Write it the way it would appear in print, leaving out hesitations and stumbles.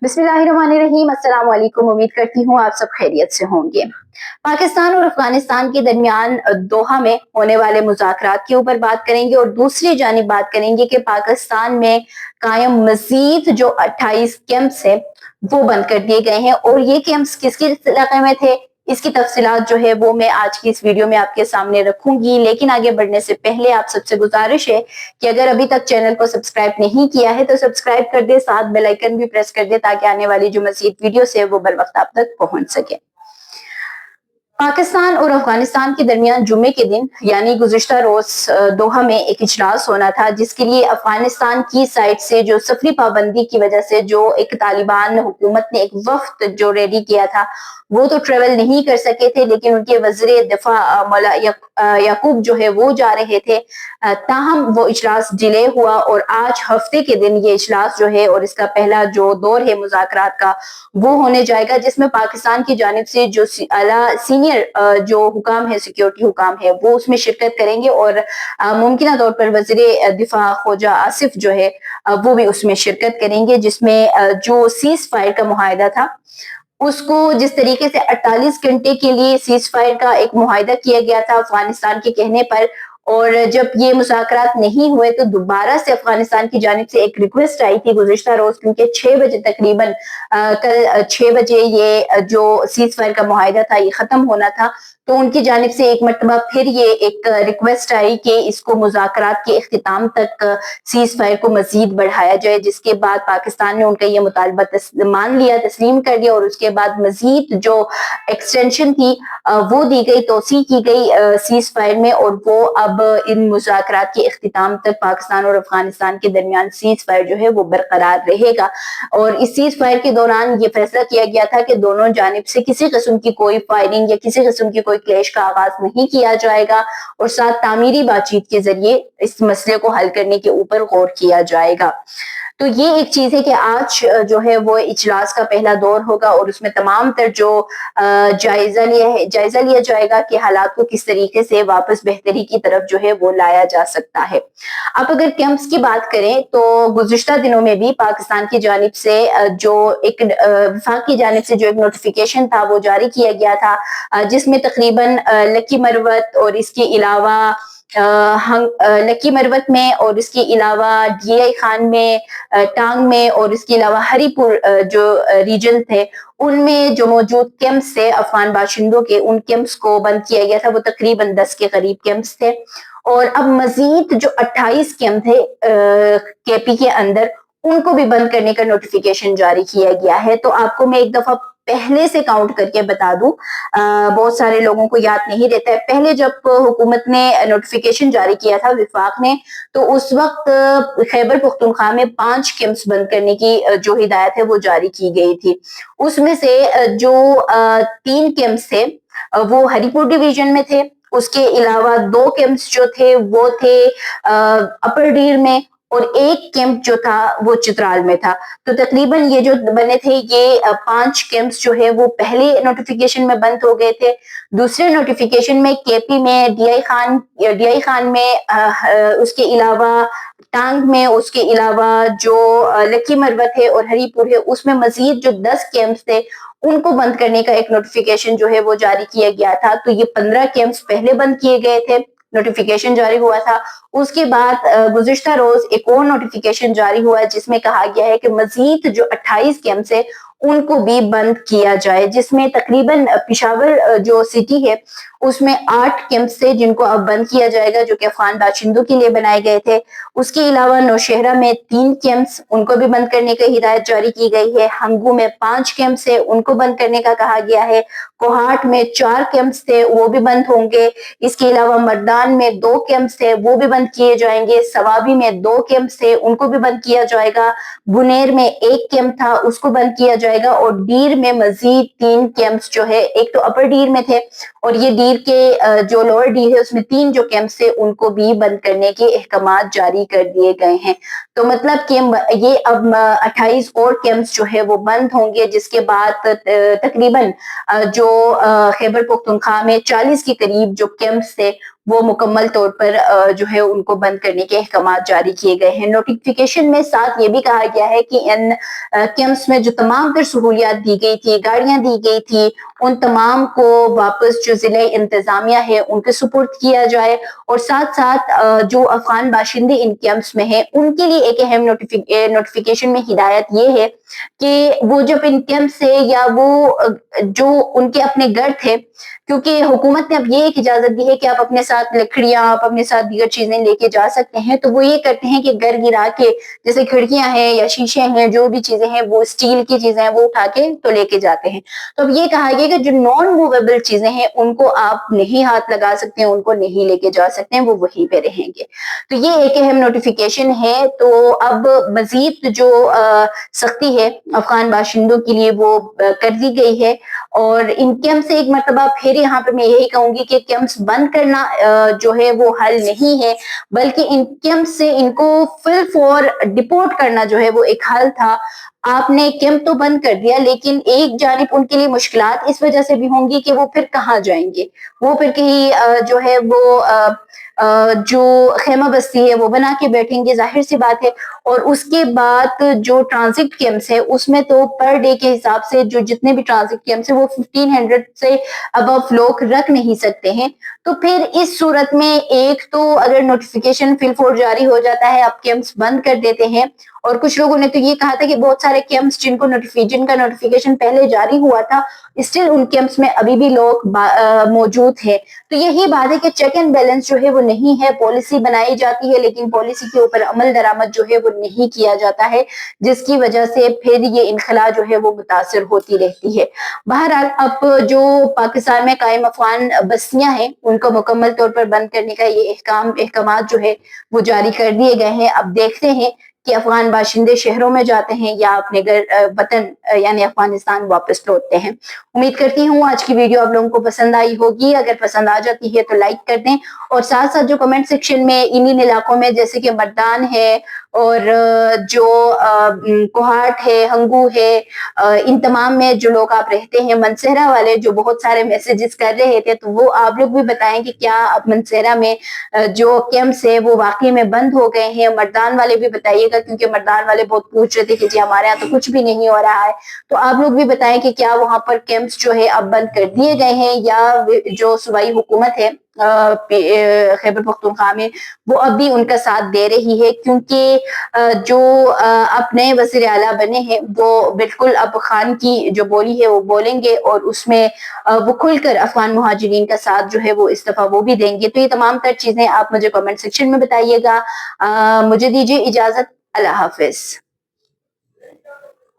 बिस्मिल्लाहिर्रहमानिर्रहीम। अस्सलाम वालेकुम। उम्मीद करती हूँ आप सब खैरियत से होंगे। पाकिस्तान और अफगानिस्तान के दरमियान दोहा में होने वाले मुज़ाकरात के ऊपर बात करेंगे और दूसरी जानिब बात करेंगे कि पाकिस्तान में कायम मजीद जो 28 कैंप्स है वो बंद कर दिए गए हैं और ये कैंप्स किस किस इलाके में थे, इसकी तफसीलात जो है वो मैं आज की इस वीडियो में आपके सामने रखूंगी। लेकिन आगे बढ़ने से पहले आप सबसे गुजारिश है कि अगर अभी तक चैनल को सब्सक्राइब नहीं किया है तो सब्सक्राइब कर दे, साथ बेल आइकन भी प्रेस कर दे ताकि आने वाली जो मजीद वीडियोस है वो बर वक्त आप तक पहुंच सके। पाकिस्तान और अफगानिस्तान के दरमियान जुमे के दिन यानी गुज़िश्ता रोज दोहा में एक इजलास होना था, जिसके लिए अफगानिस्तान की साइड से जो सफरी पाबंदी की वजह से जो एक तालिबान हुकूमत ने एक वफ्द जो रेडी किया था वो तो ट्रेवल नहीं कर सके थे, लेकिन उनके वज़ीर दिफा मौला याकूब जो है वो जा रहे थे। ताहम वो इजलास डिले हुआ और आज हफ्ते के दिन ये इजलास जो है और इसका पहला जो दौर है मुज़ाकरात का वो होने जाएगा, जिसमें पाकिस्तान की जानिब से जो सीनियर जो हुकाम है, सिक्योरिटी हुकाम है, वो उसमें शिरकत करेंगे और मुमकिन तौर पर वज़ीर दिफा ख्वाजा आसिफ जो है वो भी उसमें शिरकत करेंगे, जिसमें जो सीज फायर का मुआहदा था उसको जिस तरीके से 48 घंटे के लिए सीज फायर का एक मुआहदा किया गया था अफगानिस्तान के कहने पर, और जब ये मुज़ाकरात नहीं हुए तो दोबारा से अफगानिस्तान की जानिब से एक रिक्वेस्ट आई थी गुज़िश्ता रोज, क्योंकि 6 बजे तकरीबन कल 6 बजे ये जो सीज फायर का मुआहदा था ये खत्म होना था, तो उनकी जानिब से एक मरतबा फिर ये एक रिक्वेस्ट आई कि इसको मुज़ाकरात के इख्तिताम तक सीज फायर को मजीद बढ़ाया जाए, जिसके बाद पाकिस्तान ने उनका ये मुतालबा मान लिया, तस्लीम कर दिया और उसके बाद मजीद जो एक्सटेंशन थी वो दी गई, तोसी की गई सीज फायर में, और वो अब इन मुज़ाकरात के इख्तिताम तक पाकिस्तान और अफगानिस्तान के दरमियान सीज फायर जो है वो बरकरार रहेगा। और इस सीज फायर के दौरान ये फैसला किया गया था कि दोनों जानिब से किसी किस्म की कोई फायरिंग या किसी किस्म की कोई क्लेश का आगाज नहीं किया जाएगा और साथ तामीरी बातचीत के जरिए इस मसले को हल करने के ऊपर गौर किया जाएगा। तो ये एक चीज है कि आज जो है वो इजलास का पहला दौर होगा और उसमें तमाम तर जो जायजा लिया जाएगा कि हालात को किस तरीके से वापस बेहतरी की तरफ जो है वो लाया जा सकता है। अब अगर कैंप्स की बात करें तो गुज़िश्ता दिनों में भी पाकिस्तान की जानिब से जो एक वफाक की जानिब से जो एक नोटिफिकेशन था वो जारी किया गया था, जिसमें तकरीबन लकी मरवत और इसके अलावा लकी मरवत में और इसके अलावा डीआई खान में, टांग में और इसके अलावा हरीपुर जो रीजन थे उनमें जो मौजूद कैंप्स थे अफगान बाशिंदों के, उन कैंप्स को बंद किया गया था। वो तकरीबन 10 के करीब कैंप्स थे और अब मजीद जो 28 कैंप थे केपी के अंदर उनको भी बंद करने का नोटिफिकेशन जारी किया गया है। तो आपको मैं एक दफा पहले से काउंट करके बता दूं, बहुत सारे लोगों को याद नहीं रहता है। पहले जब हुकूमत ने नोटिफिकेशन जारी किया था विफाक ने, तो उस वक्त खैबर पख्तूनख्वा में 5 कैंप्स बंद करने की जो हिदायत है वो जारी की गई थी। उसमें से जो 3 कैंप्स थे वो हरीपुर डिवीजन में थे, उसके अलावा 2 कैंप्स जो थे वो थे अपर डीर में और 1 कैंप जो था वो चित्राल में था। तो तकरीबन ये जो बने थे ये 5 कैंप्स जो है वो पहले नोटिफिकेशन में बंद हो गए थे। दूसरे नोटिफिकेशन में केपी में डीआई खान में उसके अलावा टांग में, उसके अलावा जो लकी मरवत है और हरीपुर है उसमें मजीद जो 10 कैंप्स थे उनको बंद करने का एक नोटिफिकेशन जो है वो जारी किया गया था। तो ये 15 कैंप्स पहले बंद किए गए थे, नोटिफिकेशन जारी हुआ था। उसके बाद गुज़िश्ता रोज एक और नोटिफिकेशन जारी हुआ जिसमें कहा गया है कि मजीद जो 28 कैंप्स है उनको भी बंद किया जाए, जिसमें तकरीबन पिशावर जो सिटी है उसमें 8 कैंप्स थे जिनको अब बंद किया जाएगा, जो कि अफगान बाशिंदों के लिए बनाए गए थे। उसके अलावा नौशहरा में 3 कैंप्स उनको भी बंद करने की हिदायत जारी की गई है। हंगू में 5 कैंप्स है उनको बंद करने का कहा गया है। कोहाट में 4 कैंप्स थे वो भी बंद होंगे। इसके अलावा मर्दान में 2 कैंप्स थे वो भी बंद किए जाएंगे। सवाबी में 2 कैंप्स थे उनको भी बंद किया जाएगा। बुनेर में 1 कैंप था उसको बंद किया जाएगा और डीर में मजीद 3 कैंप्स जो है, एक तो अपर डीर में थे اور یہ ڈیر کے جو لوور ڈیر ہے اس میں 3 جو کیمپس تھے ان کو بھی بند کرنے کے احکامات جاری کر دیے گئے ہیں. تو مطلب کہ یہ اب 28 اور کیمپس جو ہے وہ بند ہوں گے، جس کے بعد تقریباً جو خیبر پختونخوا میں 40 کے قریب جو کیمپس تھے وہ مکمل طور پر جو ہے ان کو بند کرنے کے احکامات جاری کیے گئے ہیں. نوٹیفیکیشن میں ساتھ یہ بھی کہا گیا ہے کہ ان کیمپس میں جو تمام تر سہولیات دی گئی تھی، گاڑیاں دی گئی تھی، ان تمام کو واپس جو ضلع انتظامیہ ہے ان کے سپرد کیا جائے، اور ساتھ ساتھ جو افغان باشندے ان کیمپس میں ہیں ان کے لیے ایک اہم نوٹیفیکیشن میں ہدایت یہ ہے کہ وہ جب ان کیمپ سے یا وہ جو ان کے اپنے گھر تھے، کیونکہ حکومت نے اب یہ ایک اجازت دی ہے کہ آپ اپنے ساتھ لکڑیاں، آپ اپنے ساتھ دیگر چیزیں لے کے جا سکتے ہیں، تو وہ یہ کرتے ہیں کہ گھر گرا کے جیسے کھڑکیاں ہیں یا شیشے ہیں، جو بھی چیزیں ہیں وہ اسٹیل کی چیزیں ہیں وہ اٹھا کے تو لے کے جاتے ہیں. تو اب یہ کہا گیا کہ جو نان موویبل چیزیں ہیں ان کو آپ نہیں ہاتھ لگا سکتے ہیں، ان کو نہیں لے کے جا سکتے ہیں، وہ وہیں پہ رہیں گے. تو یہ ایک اہم نوٹیفیکیشن ہے. تو اب مزید جو سختی ہے افغان باشندوں کے لیے وہ کر دی گئی ہے، اور ان کیمپ سے ایک مرتبہ پھر یہاں پہ میں یہی کہوں گی کہ کیمپس بند کرنا جو ہے وہ حل نہیں ہے، بلکہ ان کیمپ سے ان کو فل فور ڈپورٹ کرنا جو ہے وہ ایک حل تھا. آپ نے کیمپ تو بند کر دیا، لیکن ایک جانب ان کے لیے مشکلات اس وجہ سے بھی ہوں گی کہ وہ پھر کہاں جائیں گے. وہ پھر کہیں جو ہے وہ جو خیمہ بستی ہے وہ بنا کے بیٹھیں گے، ظاہر سی بات ہے. اور اس کے بعد جو ٹرانزٹ کیمپس ہے اس میں تو پر ڈے کے حساب سے جو جتنے بھی ٹرانزٹ کیمپس ہیں وہ 1500 سے ابو لوگ رکھ نہیں سکتے ہیں. تو پھر اس صورت میں ایک تو اگر نوٹیفیکیشن فل فور جاری ہو جاتا ہے، آپ کیمپس بند کر دیتے ہیں، اور کچھ لوگوں نے تو یہ کہا تھا کہ بہت سارے کیمپس جن کا نوٹیفیکیشن پہلے جاری ہوا تھا اسٹل ان کیمپس میں ابھی بھی لوگ موجود ہیں. تو یہی بات ہے کہ چیک اینڈ بیلنس جو ہے وہ نہیں ہے. پالیسی بنائی جاتی ہے لیکن پالیسی کے اوپر عمل درآمد جو ہے وہ نہیں کیا جاتا ہے، جس کی وجہ سے پھر یہ انخلا جو ہے وہ متاثر ہوتی رہتی ہے. بہرحال اب جو پاکستان میں قائم افغان بستیاں ہیں ان کو مکمل طور پر بند کرنے کا یہ احکامات جو ہے وہ جاری کر دیے گئے ہیں. اب دیکھتے ہیں کہ افغان باشندے شہروں میں جاتے ہیں یا اپنے وطن یعنی افغانستان واپس لوٹتے ہیں. امید کرتی ہوں آج کی ویڈیو آپ لوگوں کو پسند آئی ہوگی. اگر پسند آ جاتی ہے تو لائک کر دیں، اور ساتھ ساتھ جو کمنٹ سیکشن میں انہی علاقوں میں جیسے کہ مردان ہے اور جو کوہاٹ ہے، ہنگو ہے، ان تمام میں جو لوگ آپ رہتے ہیں، منسہرہ والے جو بہت سارے میسیجز کر رہے تھے، تو وہ آپ لوگ بھی بتائیں کہ کیا اب منسہرہ میں جو کیمپس ہے وہ واقعی میں بند ہو گئے ہیں. مردان والے بھی بتائیے گا، کیونکہ مردان والے بہت پوچھ رہے تھے کہ جی ہمارے یہاں تو کچھ بھی نہیں ہو رہا ہے. تو آپ لوگ بھی بتائیں کہ کیا وہاں پر کیمپس جو ہے اب بند کر دیے گئے ہیں، یا جو صوبائی حکومت ہے خیبر پختونخوا میں وہ اب بھی ان کا ساتھ دے رہی ہے. کیونکہ جو اب نئے وزیر اعلیٰ بنے ہیں وہ بالکل اب خان کی جو بولی ہے وہ بولیں گے، اور اس میں وہ کھل کر افغان مہاجرین کا ساتھ جو ہے وہ اس دفعہ وہ بھی دیں گے. تو یہ تمام تر چیزیں آپ مجھے کمنٹ سیکشن میں بتائیے گا. مجھے دیجیے اجازت. اللہ حافظ.